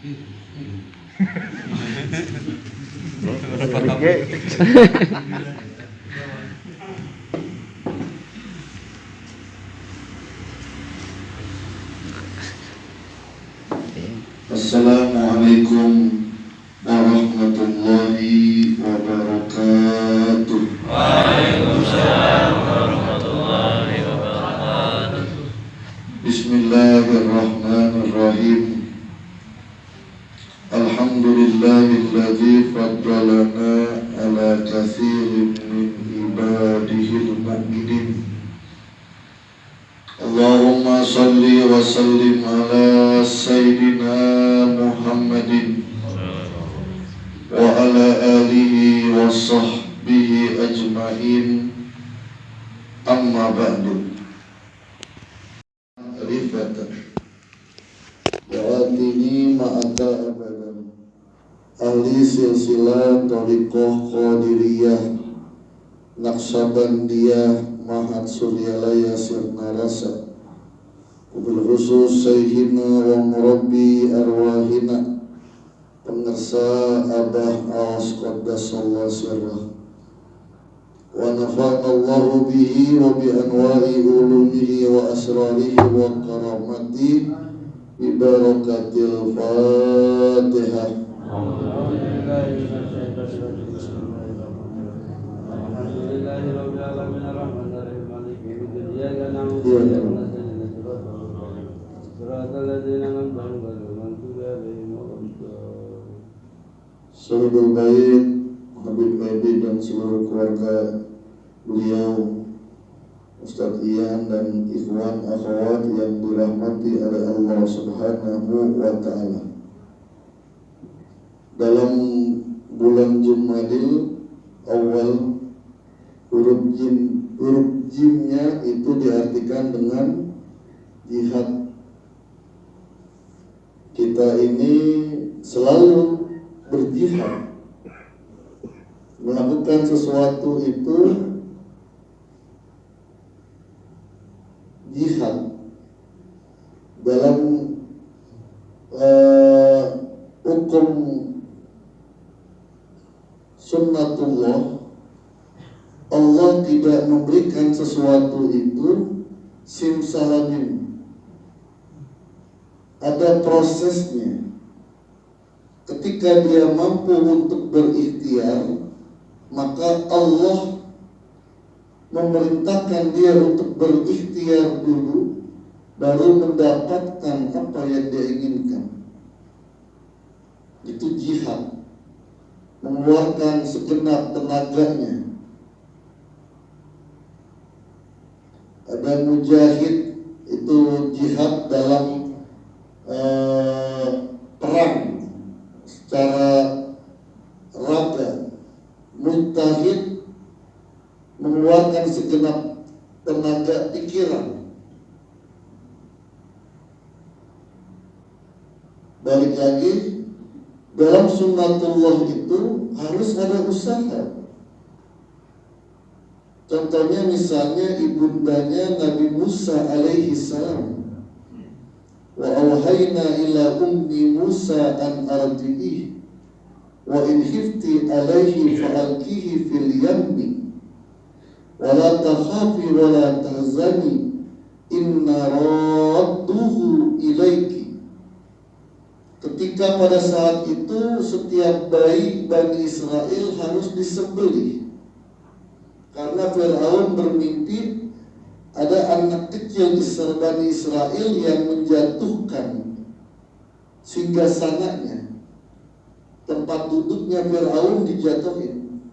Assalamualaikum warahmatullahi wabarakatuh. Waalaikumsalam warahmatullahi wabarakatuh. Bismillahirrahmanirrahim. Alhamdulillahilladzi faddalana ala katsirin min ibadihil mu'minin. Allahumma salli wa sallim ala sayyidina Muhammadin wa ala alihi wa sahbihi ajma'in. Amma ba'du. Rifatan wa'atini ma'aka abadan. Ahli silsilah Thariqah Qadiriyah Naqsabandiyah Mahat Suryalaya Sirna Rasa, wabil khusus Sayyidina wa Murabbi Arwahina pengersa Abah Awas Qaddasallahu sirrah, wa nafa'na Allahu bihi wa bi anwa'i ulumihi wa asrarihi wa karamati bi barakatil Fatihah. Seluruh bait Habib Baby dan seluruh keluarga beliau, Ustadz Ian dan ikhwan akhwat yang dirahmati oleh Allah Subhanahu wa ta'ala. Dalam bulan Jumadil Awal, huruf jimnya itu diartikan dengan jihad. Kita ini selalu berjihad, melakukan sesuatu itu jihad. Dalam hukum sunnatullah, Allah tidak memberikan sesuatu itu simsalabim. Ada prosesnya. Ketika dia mampu untuk berikhtiar, maka Allah memerintahkan dia untuk berikhtiar dulu, baru mendapatkan apa yang dia inginkan. Itu jihad, mengeluarkan segenap tenaganya. Ada mujahid, itu jihad dalam perang secara raga. Mujtahid mengeluarkan segenap tenaga pikiran. Balik lagi, dalam sunnatullah itu harus ada usaha. Contohnya misalnya ibundanya Nabi Musa alaihi salam, wa awhayna ila ummi Musa an ardihi wa in khifti alaihi fa'alqihi fil yammi wa la takhafi wa la tahzani inna radduhu ilaiki. Ketika pada saat itu setiap bayi Bani Israel harus disembelih, karena Fir'aun bermimpi ada anak kecil di Bani Israel yang menjatuhkan singgasananya, tempat duduknya Fir'aun dijatuhin.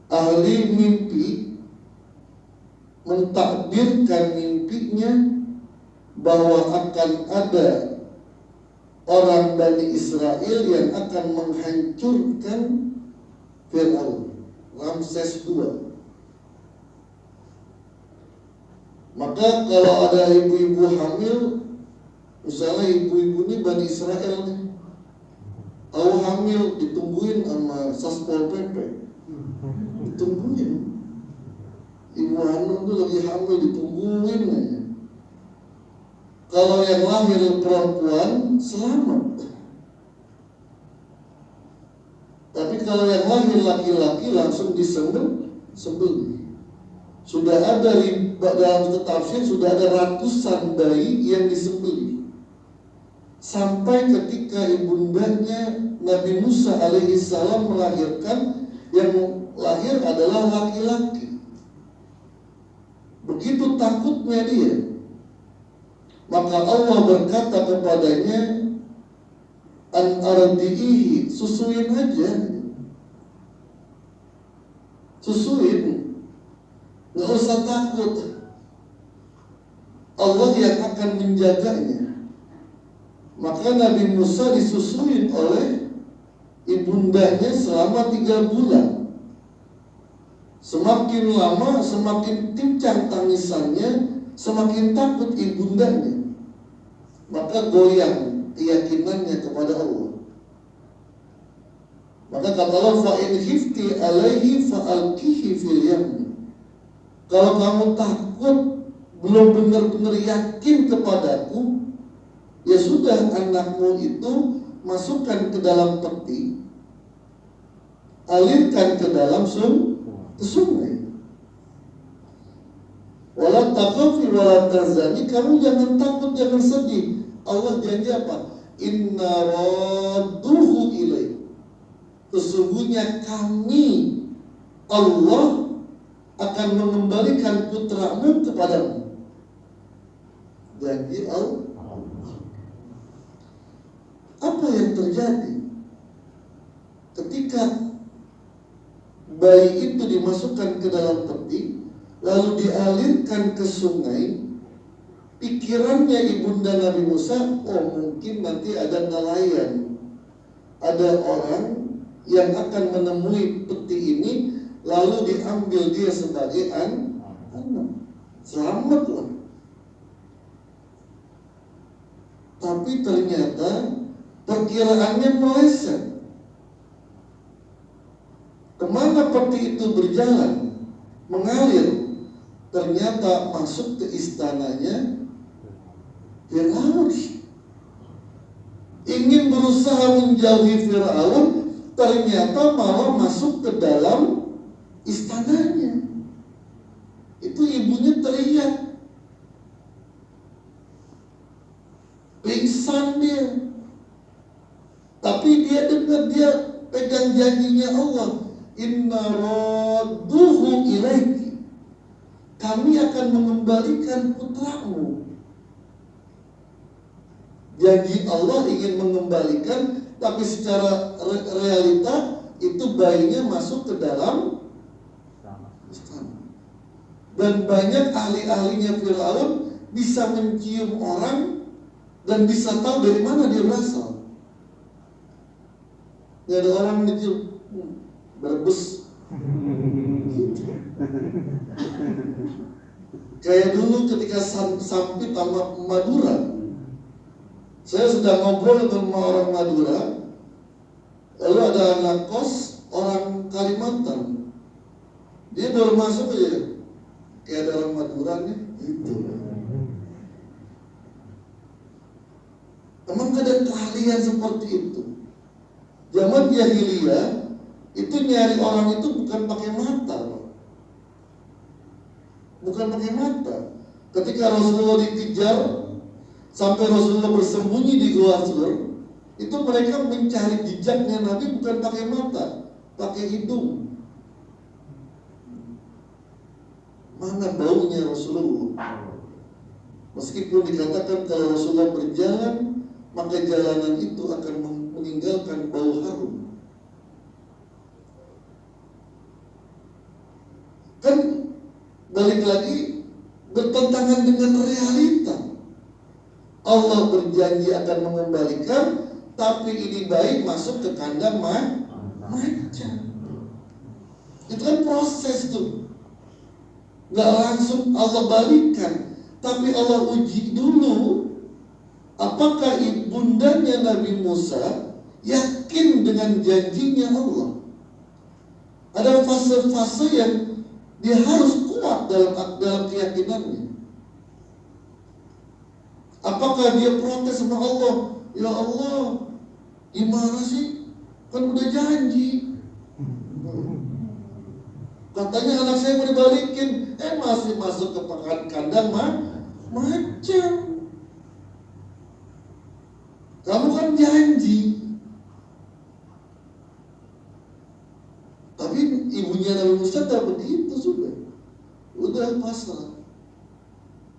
Ahli mimpi mentakdirkan mimpinya bahwa akan ada orang Bani Israel yang akan menghancurkan Fir'aun, Ramses II. Maka kalau ada ibu-ibu hamil, misalnya ibu-ibu ini Bani Israel nih, tahu hamil, ditungguin sama Satpol PP, ditungguin. Ibu Hanum tuh lagi hamil, ditungguin aja. Kalau yang lahir perempuan selamat. Tapi kalau yang lahir laki-laki langsung disembelih. Sudah ada dalam tafsir sudah ada ratusan bayi yang disembelih. Sampai ketika ibundanya Nabi Musa alaihissalam melahirkan, yang lahir adalah laki-laki. Begitu takutnya dia, maka Allah berkata kepadanya, an ardihi, susuin aja, susuin, nggak usah takut, Allah yang akan menjaganya. Maka Nabi Musa disusuin oleh ibundanya selama 3 bulan. Semakin lama semakin kencang tangisannya, semakin takut ibundanya. Maka goyang keyakinannya kepada Allah. Maka kata Allah, fa in khifti alaihi fa alqihi fil yam. Kalau kamu takut, belum benar-benar yakin kepadaku, ya sudah, anakmu itu masukkan ke dalam peti, alirkan ke dalam sungai. Wala takhafi wala tahzani, kamu jangan takut, jangan sedih. Allah janji apa? Inna radduhu ilaih. Sesungguhnya kami, Allah, akan mengembalikan putramu kepadamu. Janji Allah. Apa yang terjadi ketika bayi itu dimasukkan ke dalam peti lalu dialirkan ke sungai? Pikirannya ibunda Nabi Musa, oh mungkin nanti ada nelayan, ada orang yang akan menemui peti ini lalu diambil dia sebagai anak, selamatlah. Tapi ternyata perkiraannya meleset. Kemana peti itu berjalan, mengalir, ternyata masuk ke istananya Fir'aun. Ingin berusaha menjauhi Fir'aun, ternyata malah masuk ke dalam istananya. Itu ibunya teriak, pingsan dia. Tapi dia dengar, dia pegang janjinya Allah, inna radduhu ilaiki, kami akan mengembalikan putramu. Janji Allah ingin mengembalikan, tapi secara realita itu bayinya masuk ke dalam istana. Dan banyak ahli-ahlinya Fir'aun bisa mencium orang dan bisa tahu dari mana dia berasal. Gak ada orang mencium, berbes. Kayak dulu ketika Sampit sama Madura, saya sedang ngobrol dengan orang Madura, lalu ada anak kos orang Kalimantan. Dia baru masuk aja, kayak ada orang Madura nih, gitu. Emang ada keahlian seperti itu. Zaman jahiliyah itu nyari orang itu bukan pakai mata, bukan pakai mata. Ketika Rasulullah dikejar sampai Rasulullah bersembunyi di Gua Sur, itu mereka mencari jejaknya Nabi bukan pakai mata, pakai hidung. Mana baunya Rasulullah? Meskipun dikatakan kalau Rasulullah berjalan, maka jalanan itu akan meninggalkan bau harum. Kan balik lagi bertentangan dengan realita. Allah berjanji akan mengembalikan, tapi ini bayi masuk ke kandang macan. Itu kan proses tuh, nggak langsung Allah balikan, tapi Allah uji dulu apakah ibundanya Nabi Musa yakin dengan janjinya Allah. Ada fase-fase yang dia harus kuat dalam keyakinannya. Apakah dia protes sama Allah? Ya Allah, gimana sih? Kan udah janji. Katanya anak saya mau dibalikin, masih masuk ke kandang macan. Kamu kan janji. Tapi ibunya Nabi Musa tak begitu sudah. Udah pasrah.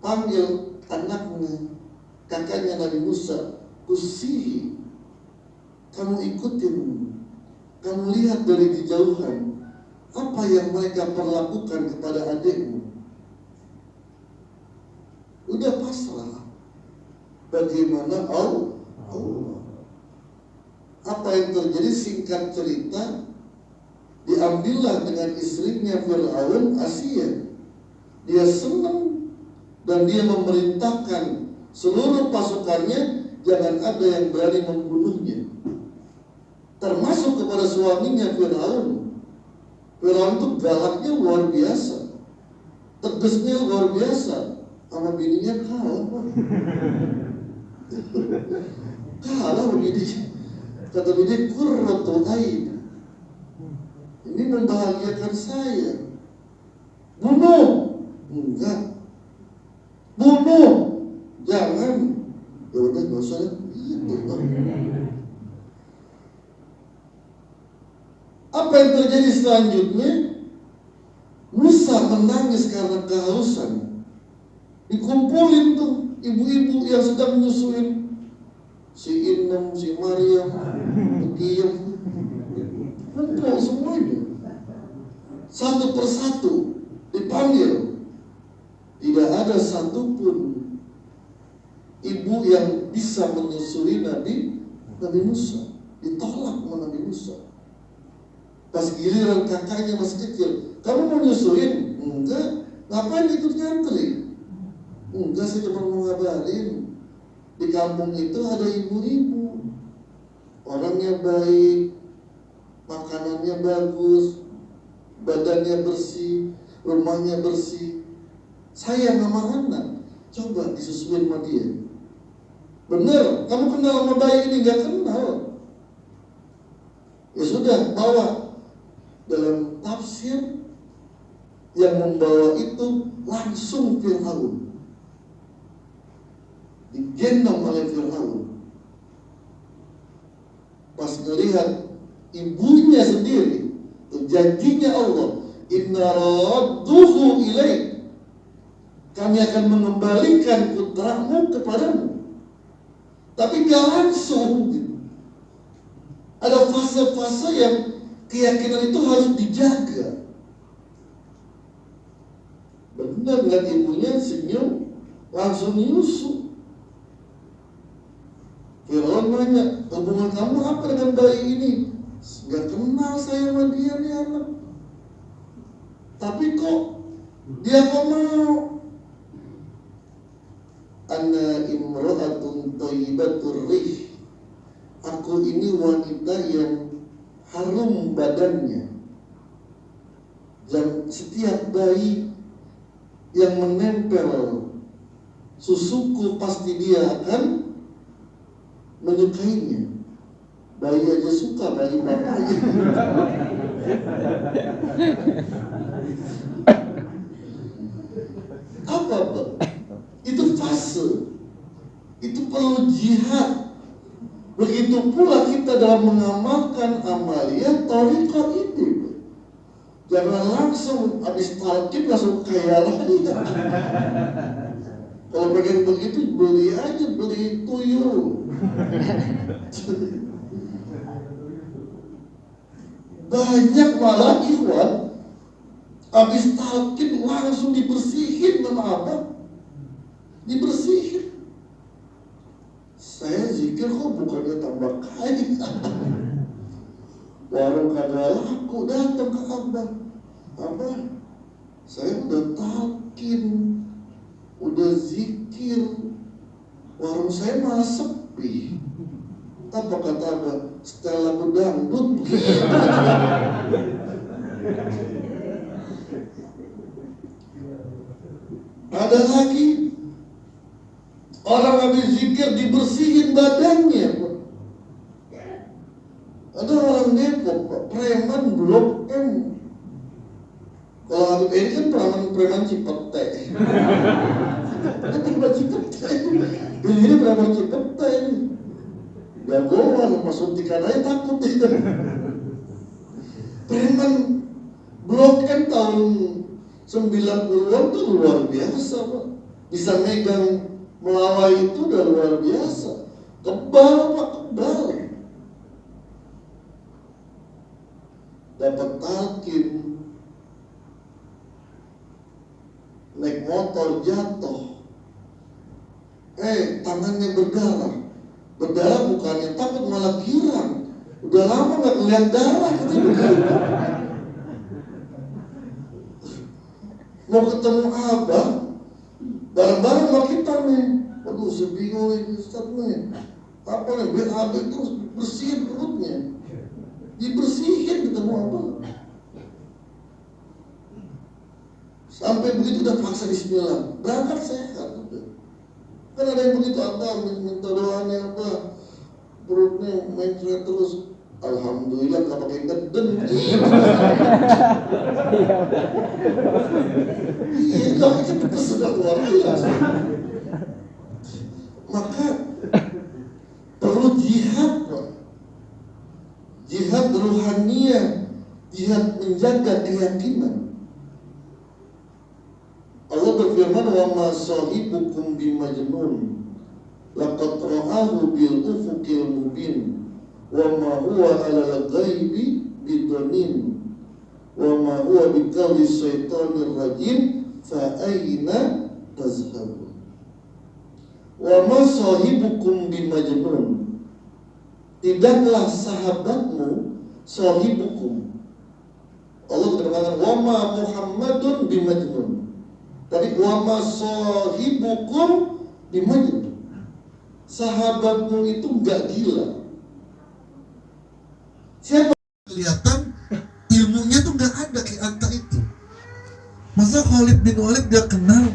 Panggil anaknya, kakaknya Nabi Musa, kusihi. Kamu ikutin, kamu lihat dari kejauhan apa yang mereka perlakukan kepada adikmu. Udah pasrah. Bagaimana Allah? Apa yang terjadi singkat cerita, diambillah dengan istrinya Fir'aun Asia. Dia senang dan dia memerintahkan seluruh pasukannya jangan ada yang berani membunuhnya, termasuk kepada suaminya Fir'aun. Fir'aun itu galaknya luar biasa, tegasnya luar biasa, sama bininya kalah. Kalah bininya. Kata bininya, qurratu ain, ini membahagiakan saya. Bunuh. Enggak. Bunuh. Jangan. Ya udah enggak usah. Apa yang terjadi selanjutnya? Musa menangis karena kehausan. Dikumpulin tuh ibu-ibu yang sedang menyusuin, si Inem, si Maryam, Diem, kumpul semuanya. Satu persatu dipanggil. Tidak ada satupun ibu yang bisa menyusui Nabi Musa. Ditolak sama Nabi Musa. Pas giliran kakaknya masih kecil, kamu mau nyusuin? Enggak. Ngapain ikut ngantri? Enggak, saya cuma mau ngabarin. Di kampung itu ada ibu-ibu, orangnya baik, makanannya bagus, badannya bersih, rumahnya bersih. Saya nama anak, coba disusuin sama dia. Bener, kamu kenal sama bayi ini? Gak kenal. Ya sudah, bawa. Dalam tafsir yang membawa itu langsung Fir'aun, digendong oleh Fir'aun. Pas melihat ibunya sendiri, janjinya Allah, inna radduhu ilaik, kami akan mengembalikan putramu kepadamu. Tapi gak langsung. Ada fase-fase yang keyakinan itu harus dijaga. Benar, lihat ibunya senyum, langsung nyusu. Fir'aun nanya, hubungan kamu apa dengan bayi ini? Gak kenal saya sama dia nih anak. Tapi kok dia kok mau? Ana imra'atun thayyibatur rih. Aku ini wanita yang harum badannya. Dan setiap bayi yang menempel susuku pasti dia akan menyukainya. Bayi aja suka, bayi bapaknya. Apa? Itu fase. Itu perlu jihad. Begitu pula kita dalam mengamalkan amaliyah thariqah itu. Jangan langsung habis talqin langsung kaya lagi. Kalau pengen begitu beli aja, beli tuyul. Banyak malah ikhwan habis talqin langsung dibersihin sama apa? Dibersihin. Saya zikir kok bukannya tambah kaya. Warung kagak laku, datang ke abang. Abang, saya udah talqin, udah zikir, warung saya malah sepi. Apa kata abang? Setel lagu dangdut. Ada lagi Orang habis zikir dibersihin badannya, Pak. Ada orang Depok, Pak, preman Blok M. Kalau Habib ini kan preman Cipete. Kan preman Cipete. Ini preman Cipete ini. Jagoan, pas suntikan aja takut itu. Preman Blok M tahun 90-an tuh luar biasa, Pak. Bisa megang melawai itu udah luar biasa. Kebal, Pak, kebal. Dapat talkin, naik motor jatuh, tangannya berdarah. Berdarah bukannya takut, malah girang. Udah lama nggak ngeliat darah, mau ketemu abang, bareng-bareng sama kita nih. Aduh, saya bingung ini Ustaz nih. Apa nih, BAB terus bersihin perutnya. Dibersihin ketemu abang. Sampai begitu udah paksa bismillah, berangkat sehat udah. Kan ada yang begitu, abang minta doanya apa, perutnya mencret terus. Alhamdulillah gak pakai geden. Iya, gak itu sudah luar biasa. Maka perlu jihad, Pak. Jihad ruhaniyah, jihad menjaga keyakinan. Allah berfirman, wa ma sahibukum bimajnun laqad ra'ahu bil ufuqil mubin wa ma huwa 'alal ghaibi bidanin wa ma huwa biqawli syaitanir rajim fa ayna tazhabun. Wa ma sahibukum bimajnun, tidaklah sahabatmu, sahibukum. Allah berfirman, wa ma Muhammadun bimajnun. Tadi wa ma sahibukum bimajnun. Sahabatmu itu enggak gila. Siapa kelihatan ilmunya tuh enggak ada kayak Anta itu. Masa Khalid bin Walid dia kenal?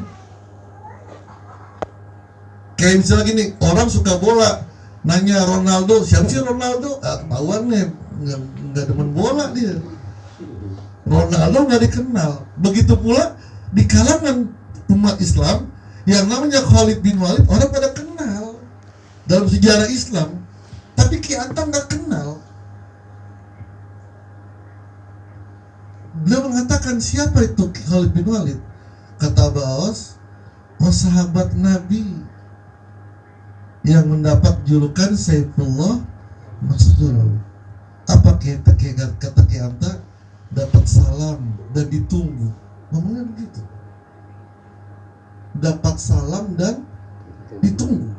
Kayak misalnya gini, orang suka bola, nanya Ronaldo, siapa sih Ronaldo? Ketahuan nih, enggak demen bola dia. Ronaldo enggak dikenal. Begitu pula di kalangan umat Islam yang namanya Khalid bin Walid, orang pada kenal dalam sejarah Islam, tapi Ki Antam nggak kenal. Beliau mengatakan, siapa itu Khalid bin Walid? Kata Baos, sahabat Nabi yang mendapat julukan Saifullah Maslul. Apa kata Ki Antam? Dapat salam dan ditunggu. Ngomongnya begitu. Dapat salam dan ditunggu.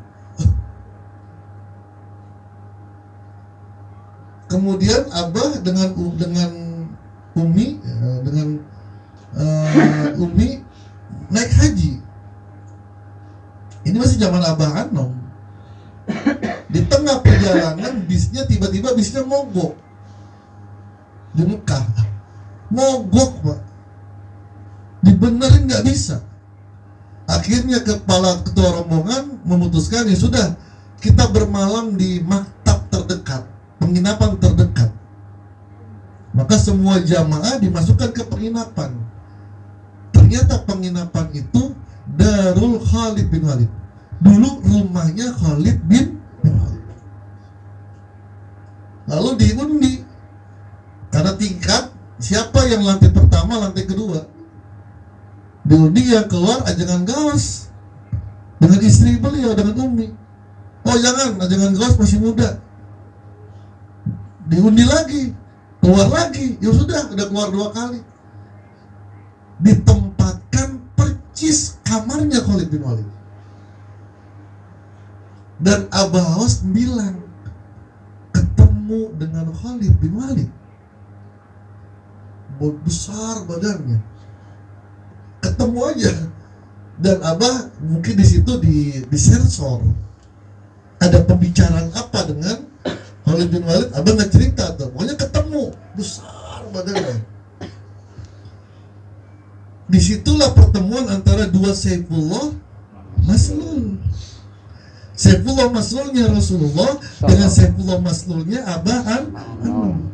Kemudian Abah dengan Umi Umi naik haji. Ini masih zaman Abah Anom. Di tengah perjalanan bisnya tiba-tiba mogok di Mekah. Mogok, Pak. Dibenerin nggak bisa. Akhirnya kepala ketua rombongan memutuskan, ya sudah, kita bermalam di maktab terdekat, penginapan terdekat. Maka semua jamaah dimasukkan ke penginapan. Ternyata penginapan itu Darul Khalid bin Walid. Dulu rumahnya Khalid bin Walid. Lalu diundi karena tingkat, siapa yang lantai pertama, lantai kedua. Diundi yang keluar Ajangan Gawas dengan istri beliau, dengan Umi. Oh jangan, Ajangan Gawas masih muda. Diundi lagi, keluar lagi. Ya sudah, udah keluar 2 kali. Ditempatkan percis kamarnya Khalid bin Walid. Dan Abah Awas bilang, ketemu dengan Khalid bin Walid, besar badannya, ketemu aja. Dan Abah mungkin di situ disensor. Ada pembicaraan apa dengan Khalid bin Walid? Abah nggak cerita tuh. Pokoknya ketemu, besar badannya. Disitulah pertemuan antara dua Saifullah Maslul. Saifullah Maslulnya Rasulullah dengan Saifullah Maslulnya Abah Anum.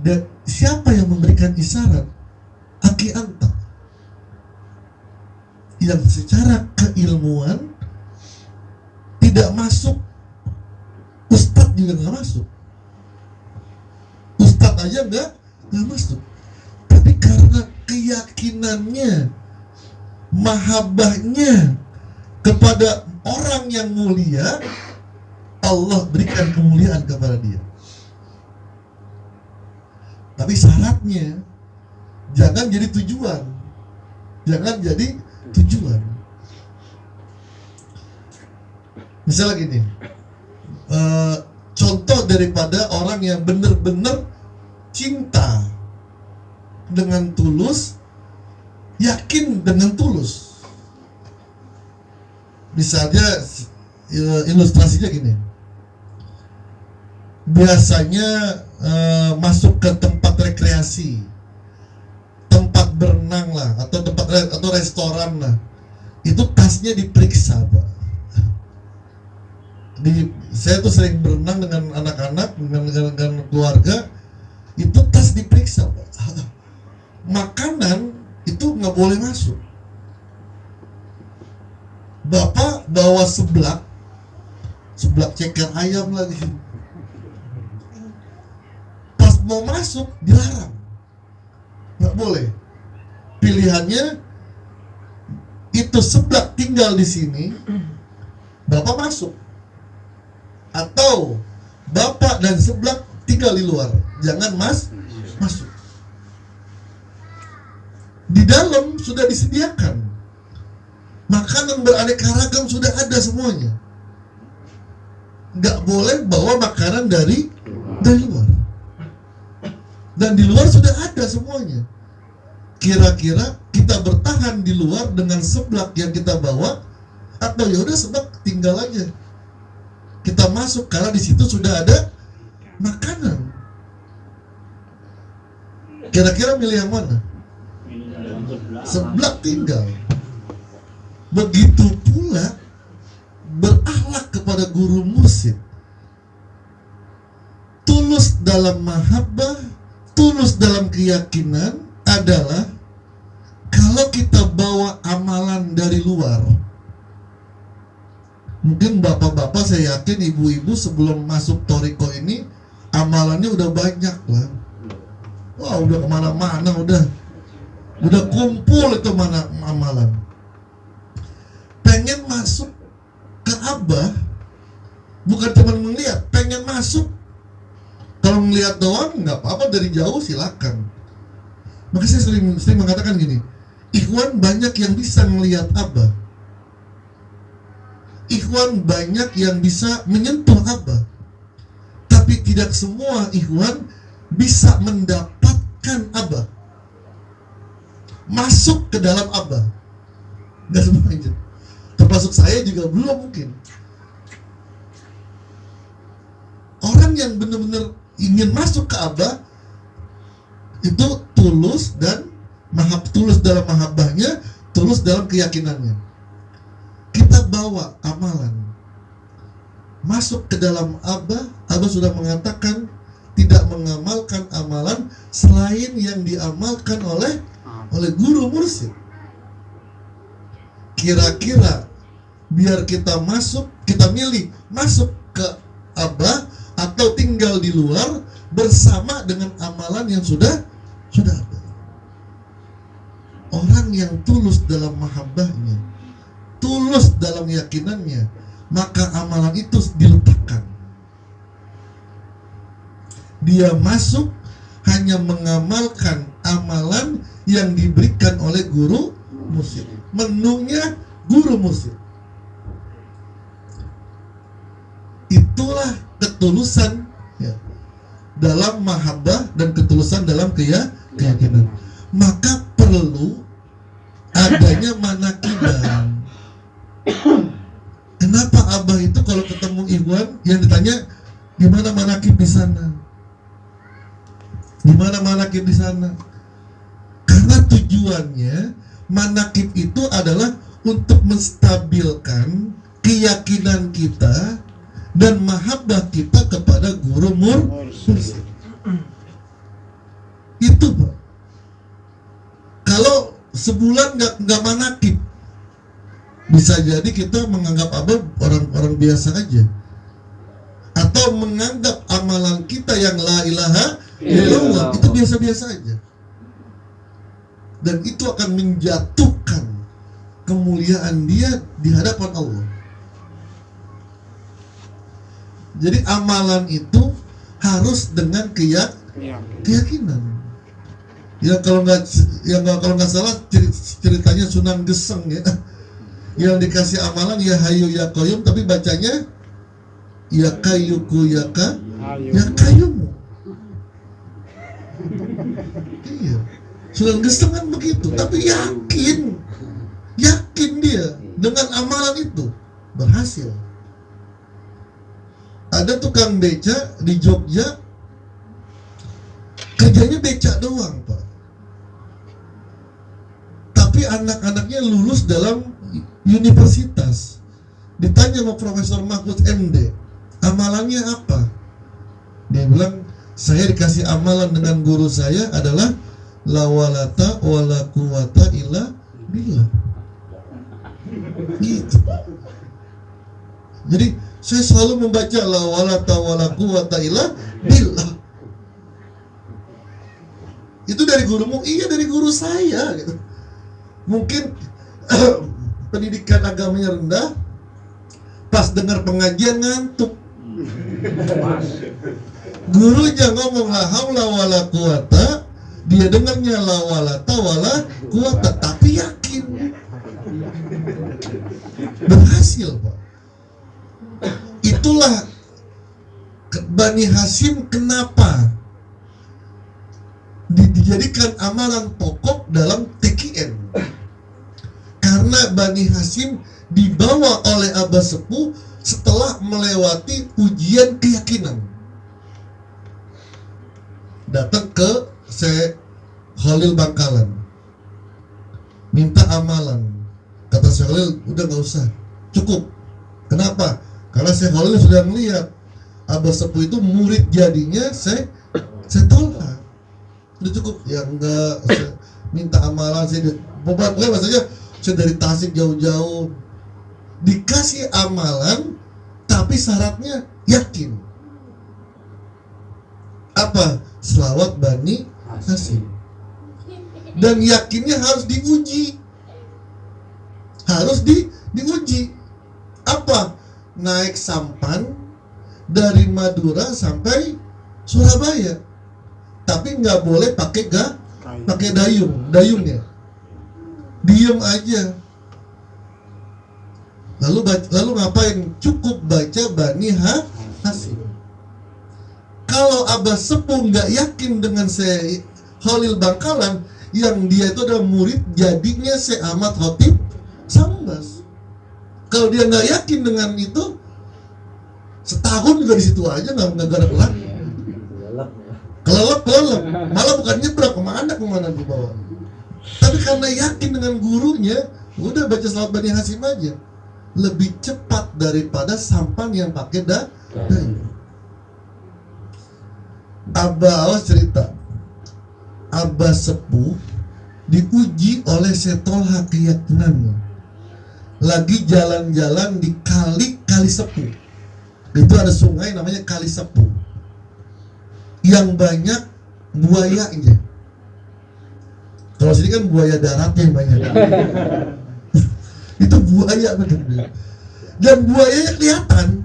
Dan siapa yang memberikan isyarat? Aki Anta, yang secara keilmuan tidak masuk. Ustadz juga nggak masuk. Ustadz aja nggak masuk. Tapi karena keyakinannya, mahabbahnya kepada orang yang mulia, Allah berikan kemuliaan kepada dia. Tapi syaratnya jangan jadi tujuan. Jangan jadi tujuan. Misalnya gini, contoh daripada orang yang benar-benar cinta dengan tulus, yakin dengan tulus. Misalnya ilustrasinya gini, biasanya masuk ke tempat rekreasi, tempat berenang lah, atau restoran lah, itu tasnya diperiksa, Pak. Saya tuh sering berenang dengan anak-anak, dengan keluarga, itu tas diperiksa, Pak. Makanan itu nggak boleh masuk. Bapak bawa seblak ceker ayam lagi, pas mau masuk dilarang, nggak boleh. Pilihannya itu seblak tinggal di sini, Bapak masuk, atau Bapak dan seblak tinggal di luar, jangan masuk. Di dalam sudah disediakan makanan beraneka ragam, sudah ada semuanya. Nggak boleh bawa makanan dari luar. Dan di luar sudah ada semuanya. Kira-kira kita bertahan di luar dengan seblak yang kita bawa, atau yaudah seblak tinggal aja, kita masuk karena di situ sudah ada makanan. Kira-kira milih yang mana? Seblak tinggal. Begitu pula berakhlak kepada guru mursyid. Tulus dalam mahabbah, tulus dalam keyakinan adalah kalau kita bawa amalan dari luar. Mungkin bapak-bapak, saya yakin ibu-ibu sebelum masuk Thoriqoh ini amalannya udah banyak lah. Wah, udah kemana-mana, udah kumpul itu mana amalan. Pengen masuk ke Abah, bukan cuma melihat, pengen masuk. Kalau melihat doang nggak apa-apa, dari jauh silakan. Maka saya sering mengatakan gini, ikhwan banyak yang bisa melihat Abah, ikhwan banyak yang bisa menyentuh Abah, tapi tidak semua ikhwan bisa mendapatkan Abah, masuk ke dalam Abah. Nggak semuanya, termasuk saya juga belum mungkin. Orang yang benar-benar ingin masuk ke Abah itu tulus dan tulus dalam mahabbahnya, tulus dalam keyakinannya. Kita bawa amalan masuk ke dalam Abah. Abah sudah mengatakan tidak mengamalkan amalan selain yang diamalkan oleh guru mursyid. Kira-kira biar kita masuk, kita milih masuk ke Abah atau tinggal di luar bersama dengan amalan yang sudah ada. Orang yang tulus dalam mahabbahnya, tulus dalam keyakinannya, maka amalan itu diletakkan. Dia masuk hanya mengamalkan amalan yang diberikan oleh guru mursyid. Menunya guru mursyid. Itulah ketulusan ya, dalam mahabbah dan ketulusan dalam keyakinan. Maka perlu adanya manakiban. Kenapa Abah itu kalau ketemu ikhwan yang ditanya gimana manakib di sana? Gimana manakib di sana? Karena tujuannya manakib itu adalah untuk menstabilkan keyakinan kita dan mahabbah kita kepada guru mursyid. Itu Pak. Kalau sebulan nggak manakib, bisa jadi kita menganggap abah orang biasa aja, atau menganggap amalan kita yang la ilaha illallah itu biasa-biasa aja, dan itu akan menjatuhkan kemuliaan dia di hadapan Allah. Jadi amalan itu harus dengan keyakinan. Ya kalau nggak salah ceritanya Sunan Geseng ya, yang dikasih amalan ya hayu ya qayyum, tapi bacanya ya kayyuku ya kayyumu. Iya, Sunan Geseng kan begitu, tapi yakin dia dengan amalan itu berhasil. Ada tukang beca di Jogja, kerjanya beca doang Pak, tapi anak-anaknya lulus dalam universitas. Ditanya sama Profesor Mahfud MD, amalannya apa? Dia bilang, saya dikasih amalan dengan guru saya adalah la walata wala quwata illa billah. Gitu. Jadi saya selalu membaca la walata wala quwata illa billah. Itu dari gurumu? Iya, dari guru saya gitu. Mungkin pendidikan agamanya rendah, pas dengar pengajian ngantuk. Gurunya ngomong la haula wala quwata, dia dengarnya la walata wala quwata, tapi yakin. Berhasil Pak. Itulah Bani Hasyim kenapa dijadikan amalan pokok dalam TKN. Karena Bani Hasyim dibawa oleh Abah Sepuh setelah melewati ujian keyakinan. Datang ke Syekh Khalil Bangkalan, minta amalan. Kata Syekh Khalil, udah gak usah, cukup. Kenapa? Karena Syekh Khalil sudah melihat Abah Sepuh itu murid jadinya Syekh Tolha. Udah cukup, ya enggak, saya minta amalan. Saya pokoknya maksudnya saya dari Tasik jauh-jauh dikasih amalan, tapi syaratnya yakin. Apa? Selawat Bani Hasyim. Dan yakinnya harus diuji. Harus diuji. Apa? Naik sampan dari Madura sampai Surabaya, tapi nggak boleh pakai dayungnya, diem aja. Lalu ngapain? Cukup baca Bani Hasyim. Kalau Abah Sepuh nggak yakin dengan Syekh Khalil Bangkalan, yang dia itu adalah murid jadinya Syekh Ahmad Khotib Sambas. Kalau dia nggak yakin dengan itu, setahun juga di situ aja nggak kelar. Kelelep, malah bukan nyebrang kemana di bawah. Tapi karena yakin dengan gurunya, udah baca selawat Bani Hasyim aja, lebih cepat daripada sampan yang pakai dayung. Abah Awas cerita, Abah Sepuh diuji oleh Syekh Tolha keyakinannya. Lagi jalan-jalan di Kali Sepuh. Itu ada sungai namanya Kali Sepuh, yang banyak buayanya. Kalau sini kan buaya daratnya yang banyak. Itu buaya benar. Dan buayanya kelihatan.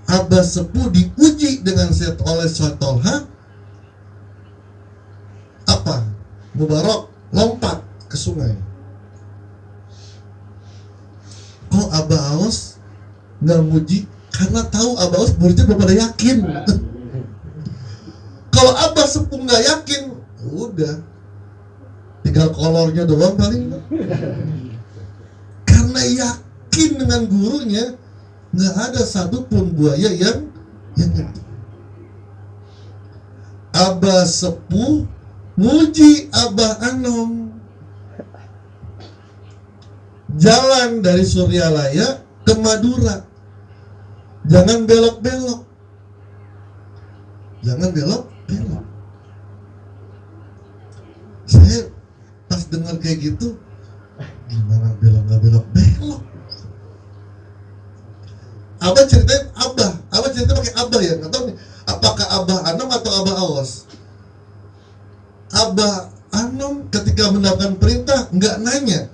Abah Sepuh diuji dengan oleh Syekh Tolha. Apa? Mubarak lompat ke sungai. Kok Abah Awas nggak muji? Karena tahu Abah Awas muridnya belum pada yakin. Kalau Abah Sepuh nggak yakin, udah tinggal kolornya doang paling. Karena yakin dengan gurunya, nggak ada satupun buaya yang nyentuh. Abah Sepuh muji Abah Anom. jalan dari Suryalaya ke Madura, jangan belok-belok, jangan belok-belok. Saya pas dengar kayak gitu, gimana nggak belok-belok? Abah ceritain Abah cerita pakai Abah ya, nggak tahu nih apakah Abah Anom atau Abah Awas. Abah Anom ketika mendapatkan perintah nggak nanya,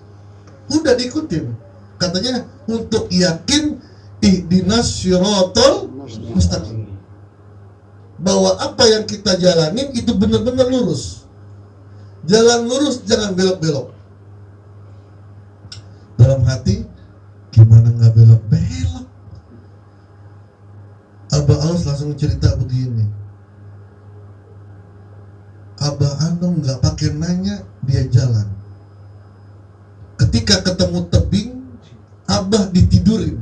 udah diikutin. Katanya untuk yakin ihdinas syiratal mustaqim, bahwa apa yang kita jalanin itu benar-benar lurus. Jalan lurus, jangan belok-belok. Dalam hati, gimana nggak belok-belok? Abah Aus langsung cerita begini. Abah Anom nggak pakai nanya, dia jalan. Ketika ketemu tebing, Abah ditidurin.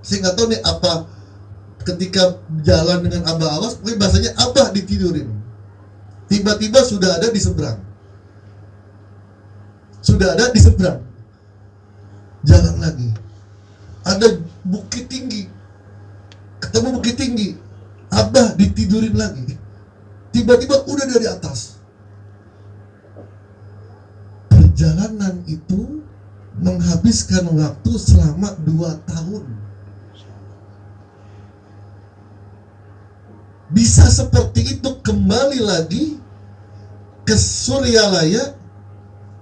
Saya nggak tahu nih apa ketika jalan dengan Abah Awas, mungkin bahasanya Abah ditidurin. Tiba-tiba sudah ada di seberang. Jalan lagi. Ada bukit tinggi. Ketemu bukit tinggi. Abah ditidurin lagi. Tiba-tiba udah dari atas. Perjalanan itu menghabiskan waktu selama 2 tahun. Bisa seperti itu kembali lagi ke Suryalaya.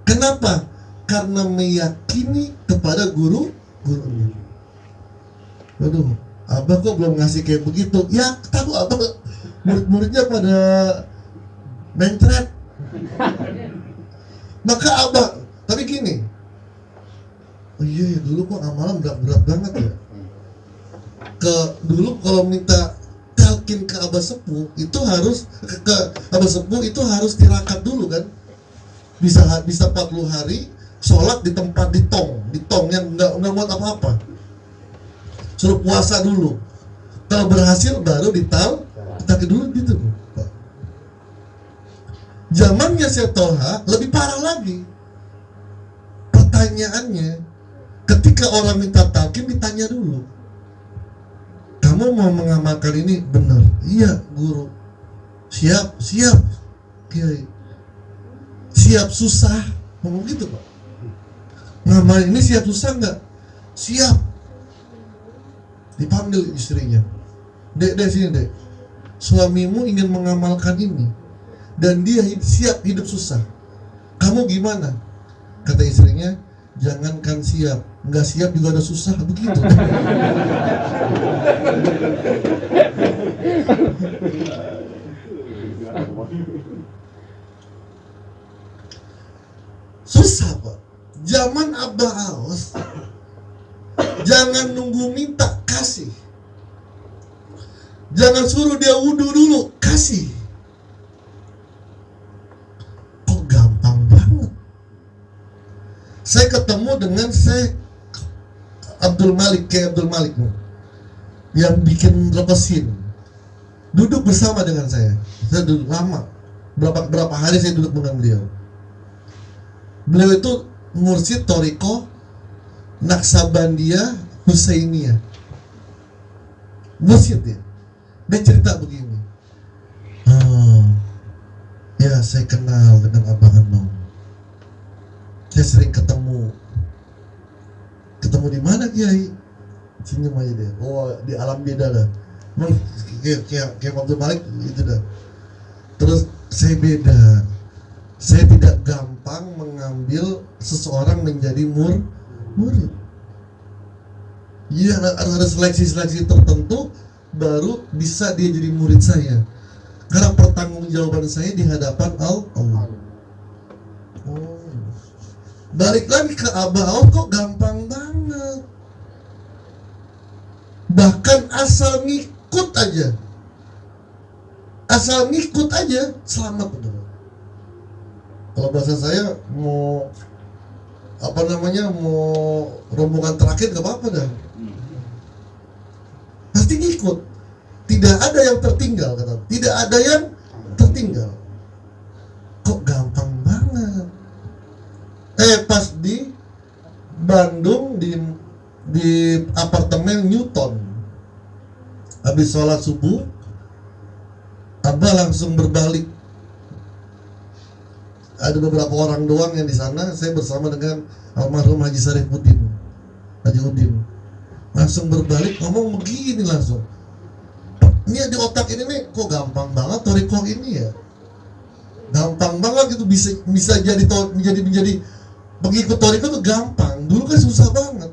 Kenapa? Karena meyakini kepada gurunya. Waduh, Abah kok belum ngasih kayak begitu? Ya, tahu Abah murid-muridnya pada mencret. Maka Abah, tapi gini. Oh iya ya, dulu kok amalan berat banget ya. Dulu kalau minta talkin ke Abah Sepuh itu harus ke Abah Sepuh itu harus tirakat dulu kan, bisa 40 hari sholat di tempat di tong yang nggak buat apa-apa, suruh puasa dulu, kalau berhasil baru ditalkin dulu gitu. Zamannya Syekh Tolha lebih parah lagi. Pertanyaannya, ketika orang minta talkin ditanya dulu, kamu mau mengamalkan ini benar? Iya guru. Siap Kiai. Siap susah, ngomong gitu Pak. Ngamal ini siap susah nggak? Siap. Dipanggil istrinya. Dek sini dek. Suamimu ingin mengamalkan ini dan dia siap hidup susah. Kamu gimana? Kata istrinya, jangankan siap, nggak siap juga ada susah, begitu. Susah Pak. Zaman Abah Awas, jangan nunggu minta, kasih. Jangan suruh dia wudhu dulu, kasih. Kok gampang banget. Saya ketemu dengan Syekh Abdul Malik yang bikin lepesin, duduk bersama dengan saya duduk lama, berapa hari saya duduk dengan beliau. Beliau itu mursyid Thariqah Naksabandiyah Husainiyah, mursyid dia. Dia cerita begini, ya saya kenal dengan Abah Anom, saya sering ketemu di mana Kiai? Senyum aja deh. Oh, di alam beda dah. Kayak Abdul Malik itu dah. Terus saya beda. Saya tidak gampang mengambil seseorang menjadi murid. Iya, ada seleksi tertentu baru bisa dia jadi murid saya. Karena pertanggungjawaban saya di hadapan Allah. Balik lagi ke Abah Awas, kok gampang banget. Bahkan asal ngikut aja selamat bener. Kalau bahasa saya mau rombongan terakhir gak apa-apa dah. Pasti ngikut. Tidak ada yang tertinggal, kata. Tidak ada yang tertinggal. Kok gampang banget. Pas di Bandung di apartemen Newton. Habis sholat subuh, Abah langsung berbalik. Ada beberapa orang doang yang di sana. Saya bersama dengan almarhum Haji Sarifuddin, Haji Udin. Langsung berbalik ngomong begini langsung. Ini di otak ini nih, kok gampang banget thariqah ini ya? Gampang banget gitu, bisa jadi menjadi pengikut thariqah tuh gampang. Dulu kan susah banget.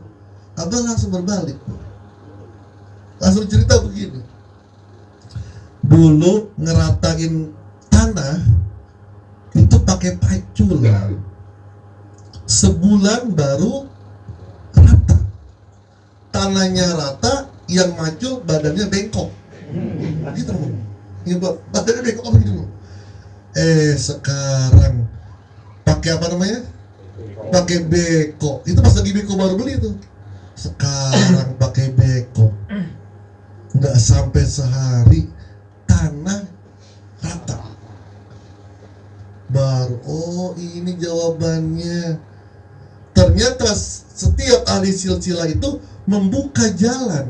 Abah langsung berbalik. Langsung cerita begini. Dulu ngeratain tanah itu pakai pacul. Sebulan baru rata. Tanahnya rata, yang macul badannya bengkok. Gitu loh. Ya, badannya bengkok apa gitu loh. Sekarang pakai apa namanya? Pakai beko. Itu pas lagi beko baru beli tuh. Sekarang pakai beko. Nggak sampai sehari tanah rata. Baru, oh ini jawabannya. Ternyata setiap ahli silsilah itu membuka jalan,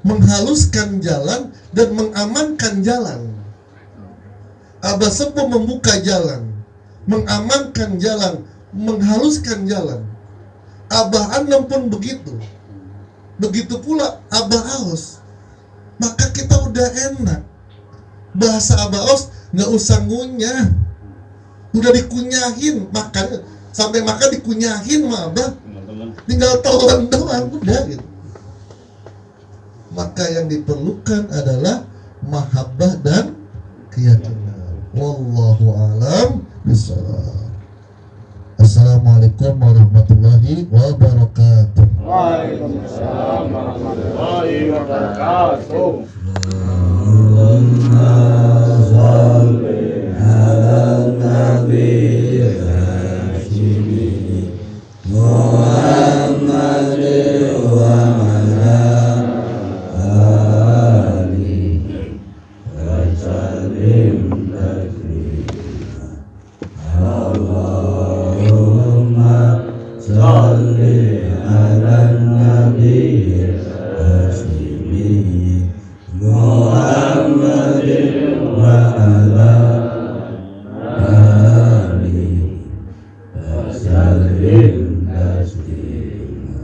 menghaluskan jalan dan mengamankan jalan. Abah Sepuh membuka jalan, mengamankan jalan, menghaluskan jalan. Abah Anom pun begitu. Begitu pula Abah Aos. Maka kita udah enak. Bahasa Abah Aos nggak usah ngunyah. Udah dikunyahin, makan sampai makan dikunyahin sama Abah. Tinggal telan doang udah gitu. Maka yang diperlukan adalah mahabbah dan keyakinan. Wallahu a'lam bishawab. Assalamualaikum warahmatullahi wabarakatuh. Waalaikumsalam warahmatullahi wabarakatuh. Allahumma shalli ala nabiyil hashimi Muhammad wa ala alihi wa sallim taslima. Allahumma shalli ala nabiyil hashimi Muhammad wa ala alihi wa sallim taslima.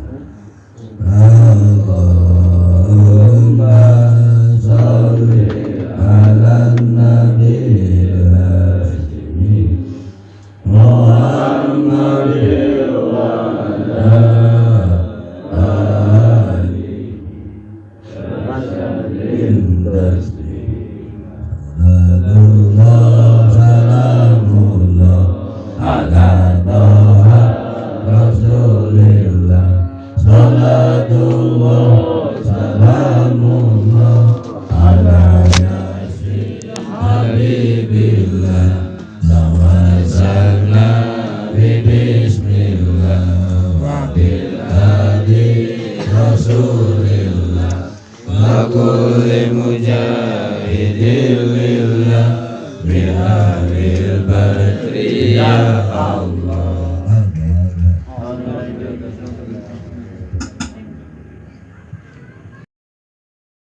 Allahumma shalli ala nabiyil hashimi Muhammad wa ala alihi wa sallim taslima. Salamullah ala Taha Rasulillah. Salatullah salamullah ala Yasin Habibillah. Tawassalna bismillah wa bil hadi Rasulillah wa kulli mujahidin lillah bihabil badri ya Allah.